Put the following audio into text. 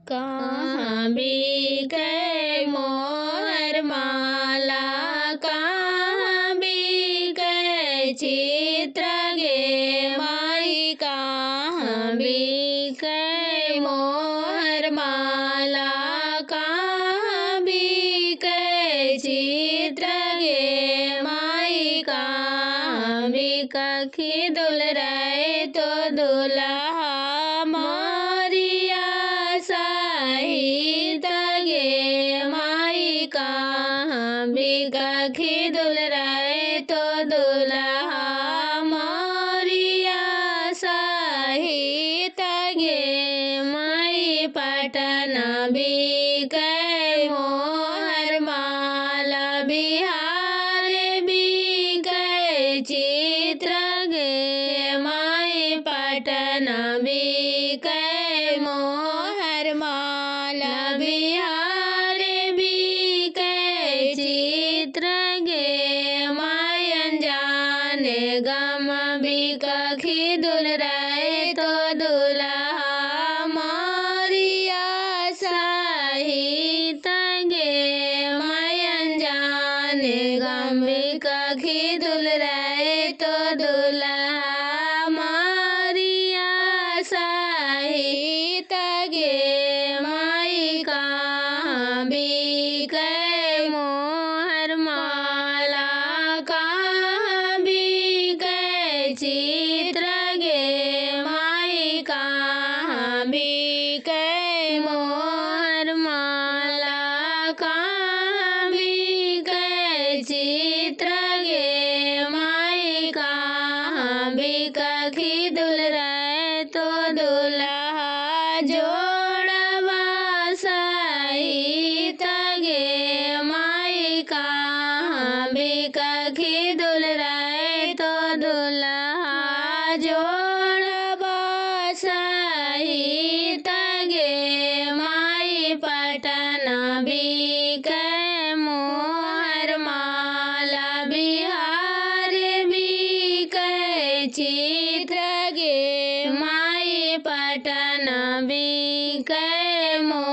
कहाँ बिकै मोहर माला, कहाँ बिकै चित्र गे माई, कहाँ बिकै मोहर माला, कहाँ बिकै चित्र गे माई, कहाँ बिकखी दुलरै तो दुल्हा मोरिया सहित गे माई, कहाँ बिकखी दुलरै तो दुल्हा मोरिया सहित गे माई, पटना बिकै मोहर माला, बिहार बिकै चित्र गे माई, पटना बिकै मोहर माला, बिहार बिकै चित्र गे माई, अनजान गम बिकखी दुलरै तो दुल्हा मोरिया सहित गे माई, अनजान गम बिकखी दुलरै तो दुल्हा मोरिया सहित गे माई, कहाँ बिकै मोहर माला, कहाँ बिकै चित्र गे माई, कहाँ बिकै मोहर माला, कहाँ बिकै चित्र गे माई, कहाँ बिकखी दुलरै तो दुल्हा जोड़वा सहित गे माई, कहाँ बिकखी दुलरै तो दुल्हा जोड़वा सहित गे माई, पटना बिकै मोहर माला, बिहार बिकै चित्र गे माई, पटना बिकै मोहर